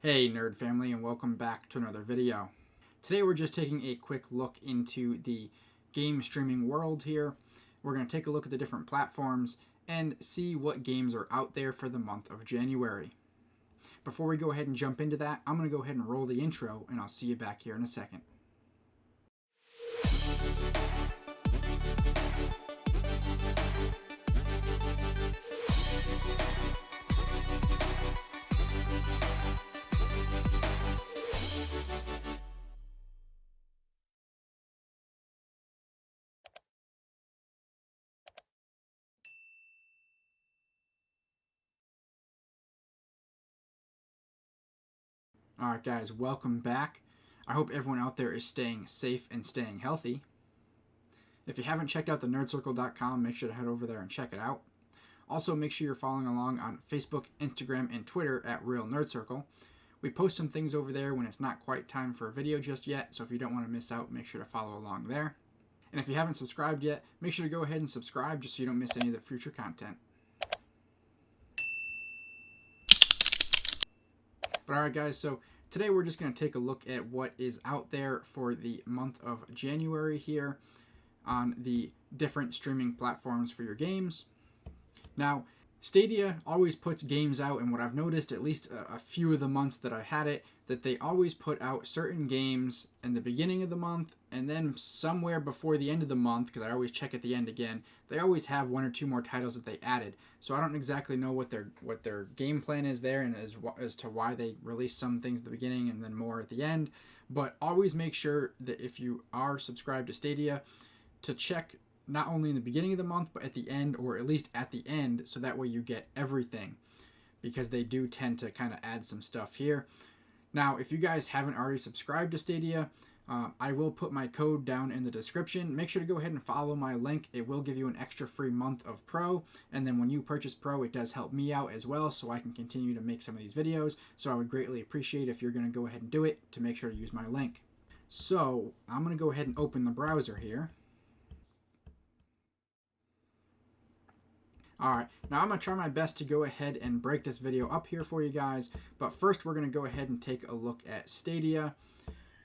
Hey nerd family, and welcome back to another video. Today we're just taking a quick look into the game streaming world here. We're going to take a look at the different platforms and see what games are out there for the month of January. Before we go ahead and jump into that, I'm going to go ahead and roll the intro, and I'll see you back here in a second. Alright guys, welcome back. I hope everyone out there is staying safe and staying healthy. If you haven't checked out the nerdcircle.com, make sure to head over there and check it out. Also, make sure you're following along on Facebook, Instagram, and Twitter at Real Nerd Circle. We post some things over there when it's not quite time for a video just yet, so if you don't want to miss out, make sure to follow along there. And if you haven't subscribed yet, make sure to go ahead and subscribe just so you don't miss any of the future content. But alright guys, so today we're just going to take a look at what is out there for the month of January here on the different streaming platforms for your games. Now, Stadia always puts games out, and what I've noticed, at least a few of the months that I had it, that they always put out certain games in the beginning of the month, and then somewhere before the end of the month, because I always check at the end again, they always have one or two more titles that they added. So I don't exactly know what their game plan is there, and as to why they release some things at the beginning and then more at the end. But always make sure that if you are subscribed to Stadia, to check not only in the beginning of the month, but at the end, or at least at the end, so that way you get everything, because they do tend to kind of add some stuff here. Now, if you guys haven't already subscribed to Stadia, I will put my code down in the description. Make sure to go ahead and follow my link. It will give you an extra free month of Pro, and then when you purchase Pro, it does help me out as well, so I can continue to make some of these videos. So I would greatly appreciate if you're going to go ahead and do it, to make sure to use my link. So I'm going to go ahead and open the browser here. Alright, now I'm going to try my best to go ahead and break this video up here for you guys, but first we're going to go ahead and take a look at Stadia.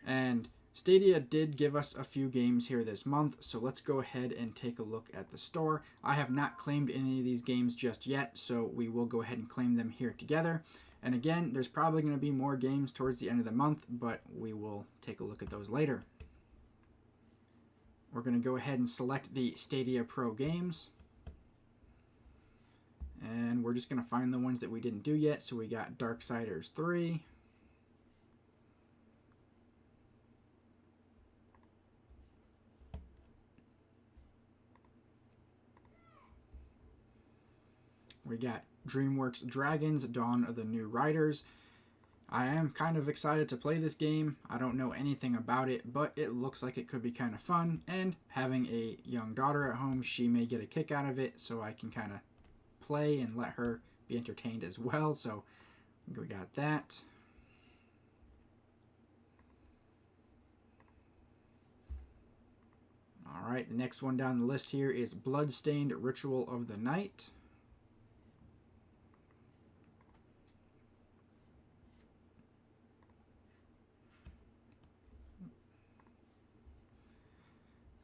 And Stadia did give us a few games here this month, so let's go ahead and take a look at the store. I have not claimed any of these games just yet, so we will go ahead and claim them here together. And again, there's probably going to be more games towards the end of the month, but we will take a look at those later. We're going to go ahead and select the Stadia Pro games. And we're just going to find the ones that we didn't do yet. So we got Darksiders 3. We got DreamWorks Dragons, Dawn of the New Riders. I am kind of excited to play this game. I don't know anything about it, but it looks like it could be kind of fun. And having a young daughter at home, she may get a kick out of it, so I can kind of play and let her be entertained as well. So we got that. All right, the next one down the list here is Bloodstained Ritual of the Night.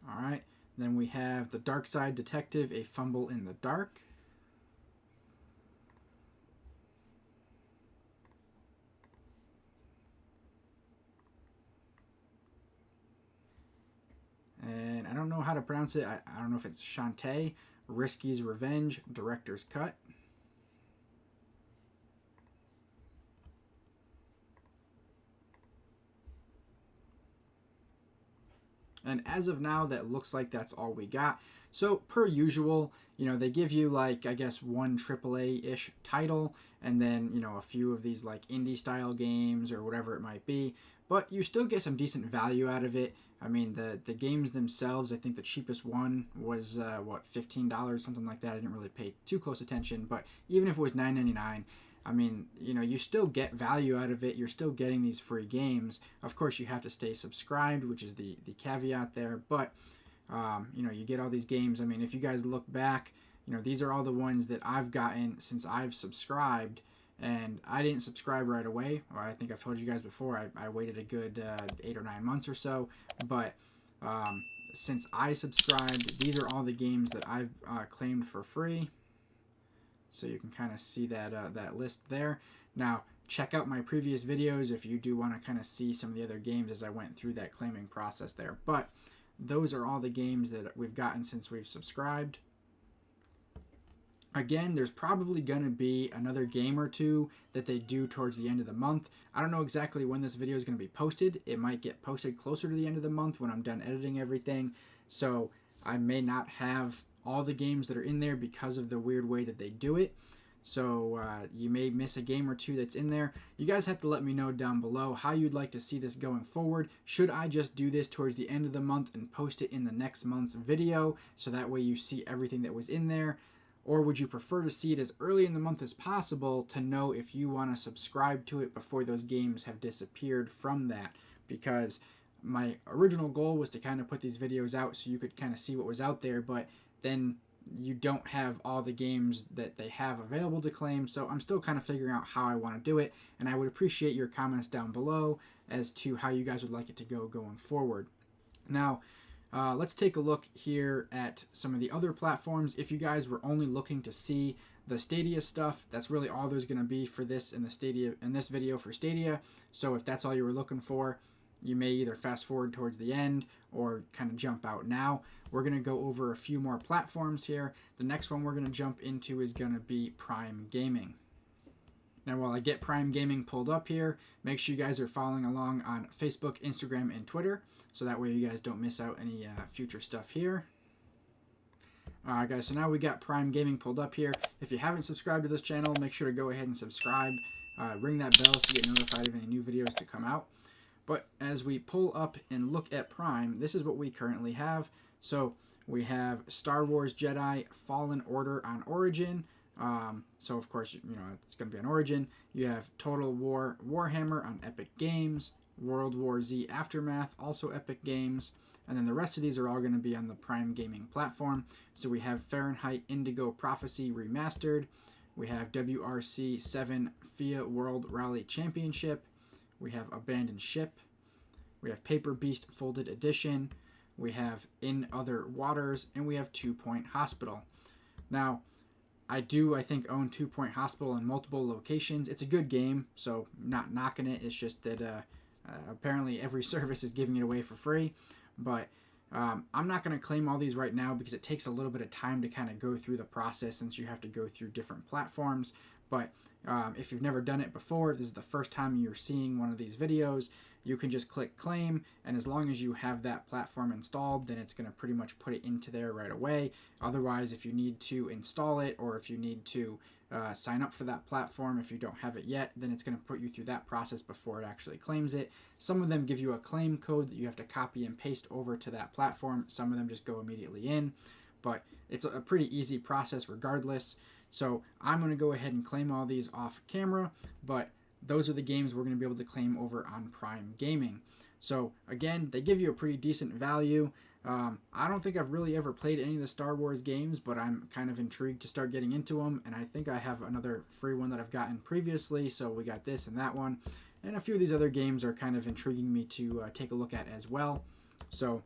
All right, then we have The Dark Side Detective, A Fumble in the Dark. And I don't know how to pronounce it. I don't know if it's Shantae. Risky's Revenge, Director's Cut. And as of now, that looks like that's all we got. So per usual, they give you like, I guess, one AAA-ish title, and then, a few of these like indie style games or whatever it might be. But you still get some decent value out of it. I mean, the games themselves, I think the cheapest one was, $15, something like that. I didn't really pay too close attention, but even if it was $9.99, I mean, you still get value out of it. You're still getting these free games. Of course, you have to stay subscribed, which is the caveat there. But, you get all these games. I mean, if you guys look back, these are all the ones that I've gotten since I've subscribed. and I didn't subscribe right away. Or I think I've told you guys before, I waited a good 8 or 9 months or so. But since I subscribed, these are all the games that I've claimed for free. So you can kind of see that that list there. Now, check out my previous videos if you do want to kind of see some of the other games as I went through that claiming process there. But those are all the games that we've gotten since we've subscribed. Again, there's probably going to be another game or two that they do towards the end of the month. I don't know exactly when this video is going to be posted. It might get posted closer to the end of the month when I'm done editing everything. So I may not have all the games that are in there because of the weird way that they do it. So you may miss a game or two that's in there. You guys have to let me know down below how you'd like to see this going forward. Should I just do this towards the end of the month and post it in the next month's video so that way you see everything that was in there? Or would you prefer to see it as early in the month as possible to know if you want to subscribe to it before those games have disappeared from that? Because my original goal was to kind of put these videos out so you could kind of see what was out there, but then you don't have all the games that they have available to claim. So I'm still kind of figuring out how I want to do it, and I would appreciate your comments down below as to how you guys would like it to go going forward. Now, let's take a look here at some of the other platforms. If you guys were only looking to see the Stadia stuff, that's really all there's going to be for this in this video for Stadia. So if that's all you were looking for, you may either fast forward towards the end or kind of jump out now. We're going to go over a few more platforms here. The next one we're going to jump into is going to be Prime Gaming. Now, while I get Prime Gaming pulled up here, make sure you guys are following along on Facebook, Instagram, and Twitter, so that way you guys don't miss out any future stuff here. Alright guys, so now we got Prime Gaming pulled up here. If you haven't subscribed to this channel, make sure to go ahead and subscribe. Ring that bell so you get notified of any new videos to come out. But as we pull up and look at Prime, this is what we currently have. So we have Star Wars Jedi Fallen Order on Origin. So of course, you know, it's going to be on Origin. You have Total War Warhammer on Epic Games. World War Z Aftermath, also Epic Games. And then the rest of these are all going to be on the Prime Gaming platform. So we have Fahrenheit Indigo Prophecy Remastered. We have WRC 7 FIA World Rally Championship. We have Abandoned Ship. We have Paper Beast Folded Edition. We have In Other Waters. And we have 2 Point Hospital. Now, I think, own 2 Point Hospital in multiple locations. It's a good game, so not knocking it. It's just that apparently every service is giving it away for free. But I'm not going to claim all these right now because it takes a little bit of time to kind of go through the process since you have to go through different platforms. But if you've never done it before, if this is the first time you're seeing one of these videos, you can just click claim, and as long as you have that platform installed, then it's going to pretty much put it into there right away. Otherwise, if you need to install it or if you need to sign up for that platform, if you don't have it yet, then it's going to put you through that process before it actually claims it. Some of them give you a claim code that you have to copy and paste over to that platform. Some of them just go immediately in, but it's a pretty easy process regardless. So I'm going to go ahead and claim all these off camera, but those are the games we're going to be able to claim over on Prime Gaming. So again, they give you a pretty decent value. I don't think I've really ever played any of the Star Wars games, but I'm kind of intrigued to start getting into them, and I think I have another free one that I've gotten previously, so we got this and that one, and a few of these other games are kind of intriguing me to take a look at as well. So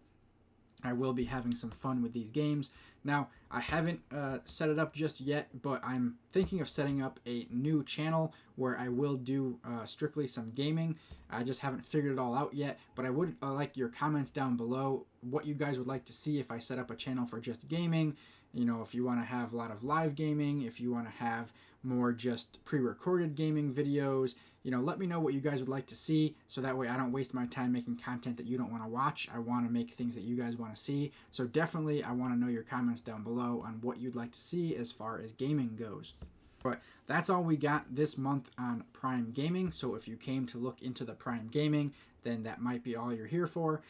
I will be having some fun with these games. Now, I haven't set it up just yet, but I'm thinking of setting up a new channel where I will do strictly some gaming. I just haven't figured it all out yet, but I would like your comments down below what you guys would like to see if I set up a channel for just gaming. You know, if you want to have a lot of live gaming, if you want to have more just pre-recorded gaming videos, you know, let me know what you guys would like to see, so that way I don't waste my time making content that you don't want to watch. I want to make things that you guys want to see. So definitely I want to know your comments down below on what you'd like to see as far as gaming goes. But that's all we got this month on Prime Gaming. So if you came to look into the Prime Gaming, then that might be all you're here for.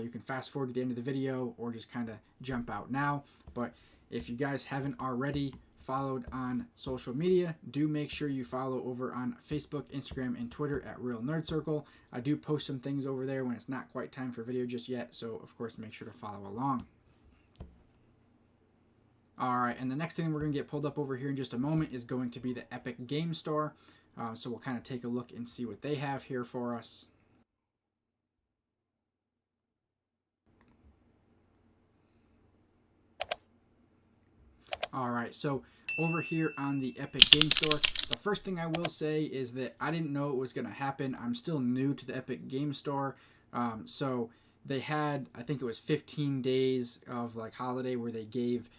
You can fast forward to the end of the video or just kind of jump out now. But if you guys haven't already followed on social media, do make sure you follow over on Facebook, Instagram, and Twitter at Real Nerd Circle. I do post some things over there when it's not quite time for video just yet, so of course make sure to follow along. Alright, and the next thing we're going to get pulled up over here in just a moment is going to be the Epic Game Store. So we'll kind of take a look and see what they have here for us. All right, so over here on the Epic Game Store, the first thing I will say is that I didn't know it was going to happen. I'm still new to the Epic Game Store. So they had, I think it was 15 days of like holiday where they gave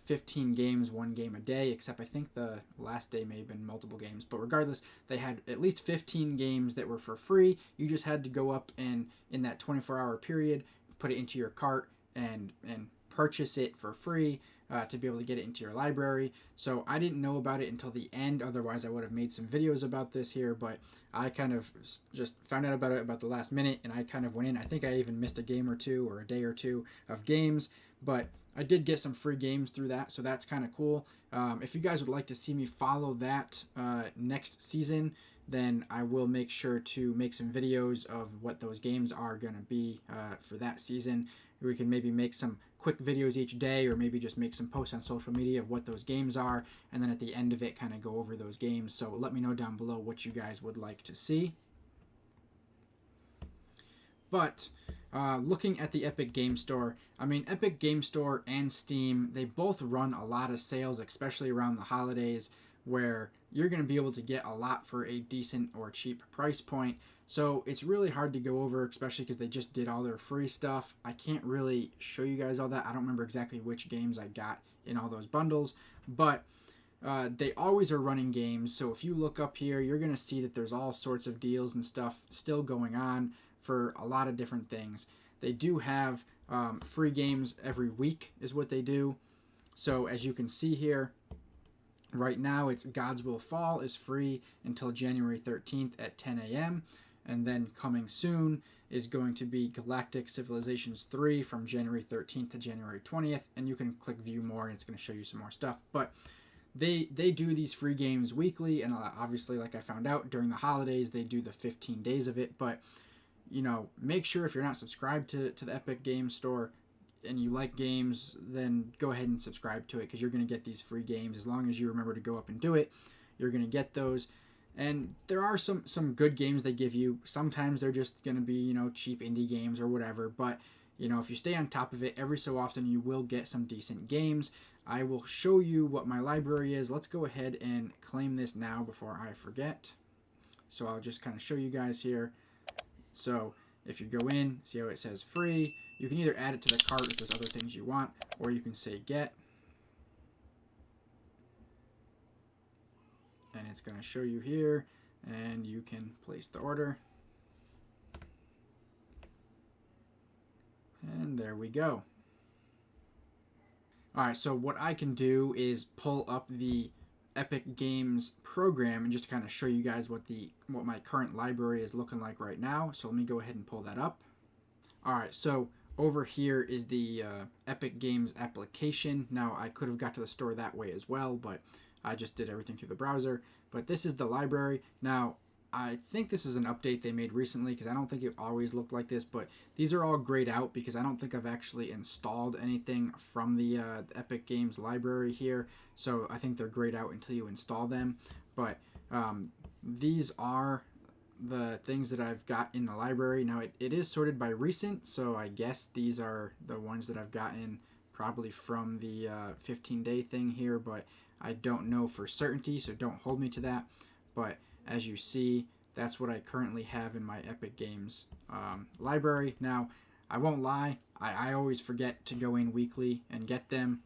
15 games, one game a day, except I think the last day may have been multiple games. But regardless, they had at least 15 games that were for free. You just had to go up and in that 24-hour period, put it into your cart and purchase it for free. To be able to get it into your library. So I didn't know about it until the end. Otherwise, I would have made some videos about this here. But I kind of just found out about it about the last minute, and I kind of went in. I think I even missed a game or two or a day or two of games. But I did get some free games through that, so that's kind of cool. If you guys would like to see me follow that next season, then I will make sure to make some videos of what those games are going to be for that season. We can maybe make some quick videos each day, or maybe just make some posts on social media of what those games are, and then at the end of it kind of go over those games. So let me know down below what you guys would like to see. But looking at the Epic Game Store, I mean, Epic Game Store and Steam, they both run a lot of sales, especially around the holidays, where you're going to be able to get a lot for a decent or cheap price point. So it's really hard to go over, especially because they just did all their free stuff. I can't really show you guys all that. I don't remember exactly which games I got in all those bundles, but they always are running games. So if you look up here, you're going to see that there's all sorts of deals and stuff still going on for a lot of different things. They do have free games every week is what they do. So as you can see here, right now it's Gods Will Fall is free until January 13th at 10 a.m. And then coming soon is going to be Galactic Civilizations 3 from January 13th to January 20th. And you can click view more and it's going to show you some more stuff. But they do these free games weekly, and obviously, like I found out, during the holidays they do the 15 days of it. But you know, make sure if you're not subscribed to the Epic Game Store and you like games, then go ahead and subscribe to it, because you're going to get these free games. As long as you remember to go up and do it, you're going to get those. And there are some good games they give you. Sometimes they're just going to be, you know, cheap indie games or whatever. But, you know, if you stay on top of it, every so often you will get some decent games. I will show you what my library is. Let's go ahead and claim this now before I forget. So I'll just kind of show you guys here. So if you go in, see how it says free, you can either add it to the cart if there's other things you want, or you can say get. And it's going to show you here, and you can place the order. And there we go. Alright, so what I can do is pull up the Epic Games program and just kind of show you guys what my current library is looking like right now. So let me go ahead and pull that up. Alright, so over here is the Epic Games application. Now, I could have got to the store that way as well, but I just did everything through the browser. But this is the library. Now, I think this is an update they made recently, because I don't think it always looked like this, but these are all grayed out because I don't think I've actually installed anything from the Epic Games library here. So I think they're grayed out until you install them. But these are the things that I've got in the library. Now, it is sorted by recent, so I guess these are the ones that I've gotten probably from the 15-day thing here, but I don't know for certainty, so don't hold me to that. But as you see, that's what I currently have in my Epic Games library. Now, I won't lie, I always forget to go in weekly and get them.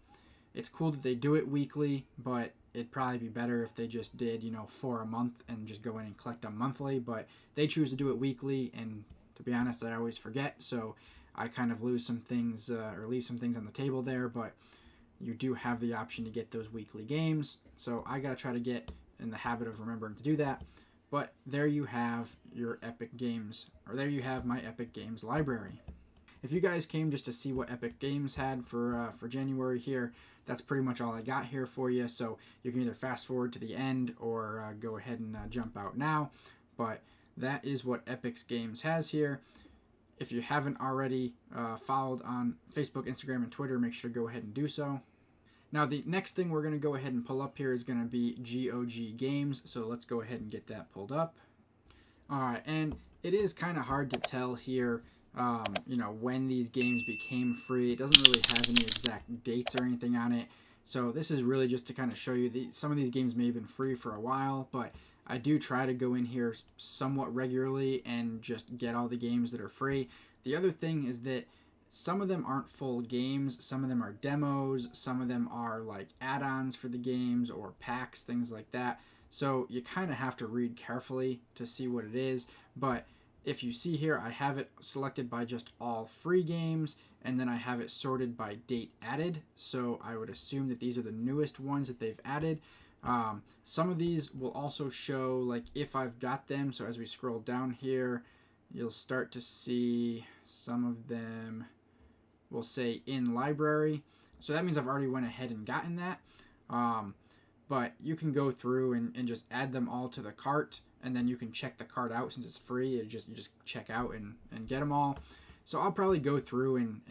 It's cool that they do it weekly, but it'd probably be better if they just did, you know, for a month and just go in and collect them monthly. But they choose to do it weekly, and to be honest, I always forget, so I kind of lose some things or leave some things on the table there. But you do have the option to get those weekly games, so I gotta try to get in the habit of remembering to do that. But there you have your Epic Games, or there you have my Epic Games library. If you guys came just to see what Epic Games had for January here, that's pretty much all I got here for you. So you can either fast forward to the end or go ahead and jump out now. But that is what Epic Games has here. If you haven't already followed on Facebook, Instagram, and Twitter, make sure to go ahead and do so. Now the next thing we're going to go ahead and pull up here is going to be GOG Games. So let's go ahead and get that pulled up. All right, and it is kind of hard to tell here, when these games became free. It doesn't really have any exact dates or anything on it. So this is really just to kind of show you some of these games may have been free for a while, but I do try to go in here somewhat regularly and just get all the games that are free. The other thing is that some of them aren't full games, some of them are demos, some of them are like add-ons for the games or packs, things like that. So you kind of have to read carefully to see what it is. But if you see here, I have it selected by just all free games, and then I have it sorted by date added. So I would assume that these are the newest ones that they've added. Some of these will also show like if I've got them. So as we scroll down here, you'll start to see some of them will say in library. So that means I've already went ahead and gotten that. But you can go through and just add them all to the cart, and then you can check the cart out since it's free. You just check out and get them all. So I'll probably go through and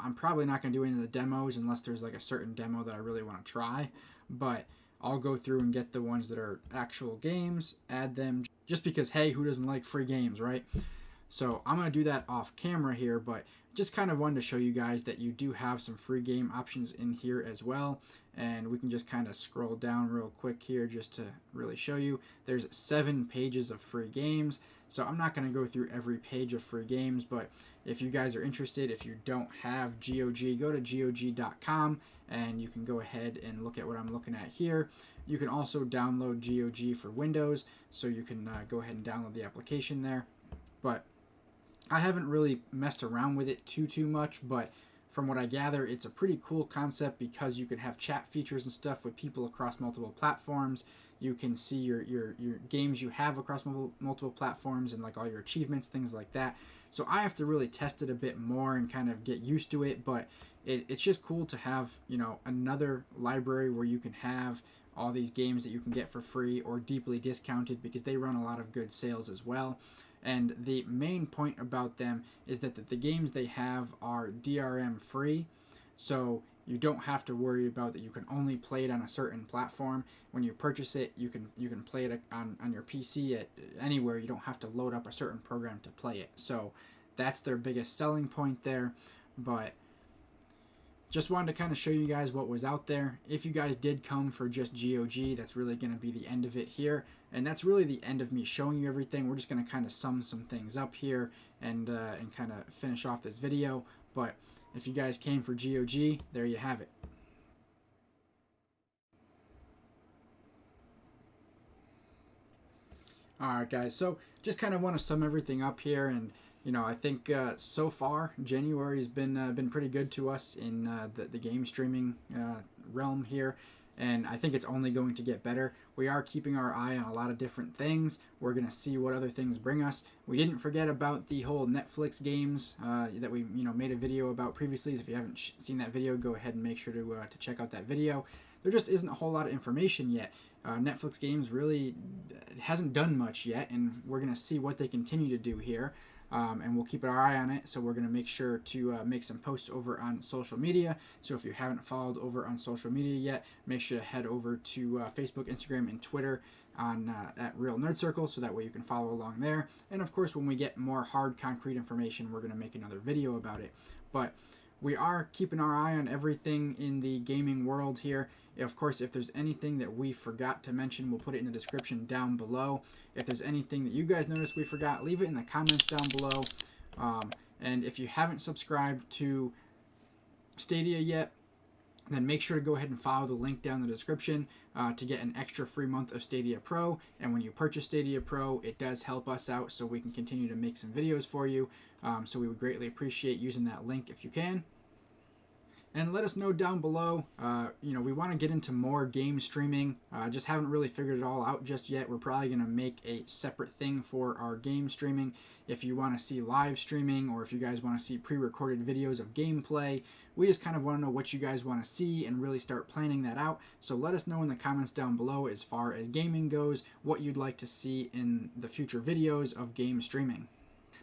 I'm probably not going to do any of the demos unless there's like a certain demo that I really want to try. But I'll go through and get the ones that are actual games, add them, just because, hey, who doesn't like free games, right? So I'm going to do that off camera here, but just kind of wanted to show you guys that you do have some free game options in here as well. And we can just kind of scroll down real quick here just to really show you. There's 7 pages of free games. So I'm not going to go through every page of free games, but if you guys are interested, if you don't have GOG, go to GOG.com and you can go ahead and look at what I'm looking at here. You can also download GOG for Windows, so you can go ahead and download the application there. But I haven't really messed around with it too much, but from what I gather, it's a pretty cool concept because you can have chat features and stuff with people across multiple platforms. You can see your games you have across multiple platforms and like all your achievements, things like that. So I have to really test it a bit more and kind of get used to it, but it's just cool to have, another library where you can have all these games that you can get for free or deeply discounted because they run a lot of good sales as well. And the main point about them is that the games they have are DRM free, so you don't have to worry about that you can only play it on a certain platform. When you purchase it, you can play it on your PC at anywhere. You don't have to load up a certain program to play it. So that's their biggest selling point there. But just wanted to kind of show you guys what was out there. If you guys did come for just GOG, that's really going to be the end of it here. And that's really the end of me showing you everything. We're just going to kind of sum some things up here and kind of finish off this video. But if you guys came for GOG, there you have it. Alright guys, so just kind of want to sum everything up here, and I think so far January has been pretty good to us in the game streaming realm here, and I think it's only going to get better. We are keeping our eye on a lot of different things. We're going to see what other things bring us. We didn't forget about the whole Netflix games that we made a video about previously. If you haven't seen that video, go ahead and make sure to check out that video. There just isn't a whole lot of information yet. Netflix games really hasn't done much yet, and we're going to see what they continue to do here. And we'll keep our eye on it, so we're going to make sure to make some posts over on social media. So if you haven't followed over on social media yet, make sure to head over to Facebook, Instagram, and Twitter on at Real Nerd Circle, so that way you can follow along there. And of course, when we get more hard, concrete information, we're going to make another video about it. But we are keeping our eye on everything in the gaming world here. Of course, if there's anything that we forgot to mention, we'll put it in the description down below. If there's anything that you guys noticed we forgot, leave it in the comments down below. And if you haven't subscribed to Stadia yet, then make sure to go ahead and follow the link down in the description to get an extra free month of Stadia Pro. And when you purchase Stadia Pro, it does help us out so we can continue to make some videos for you. So we would greatly appreciate using that link if you can. And let us know down below. We want to get into more game streaming. Just haven't really figured it all out just yet. We're probably going to make a separate thing for our game streaming. If you want to see live streaming, or if you guys want to see pre-recorded videos of gameplay, we just kind of want to know what you guys want to see and really start planning that out. So let us know in the comments down below as far as gaming goes, what you'd like to see in the future videos of game streaming.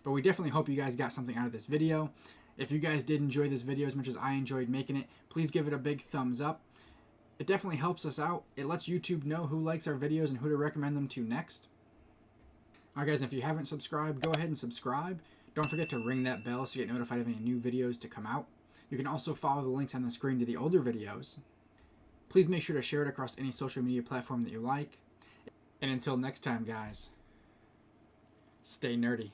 But we definitely hope you guys got something out of this video. If you guys did enjoy this video as much as I enjoyed making it, please give it a big thumbs up. It definitely helps us out. It lets YouTube know who likes our videos and who to recommend them to next. Alright guys, if you haven't subscribed, go ahead and subscribe. Don't forget to ring that bell so you get notified of any new videos to come out. You can also follow the links on the screen to the older videos. Please make sure to share it across any social media platform that you like. And until next time, guys, stay nerdy.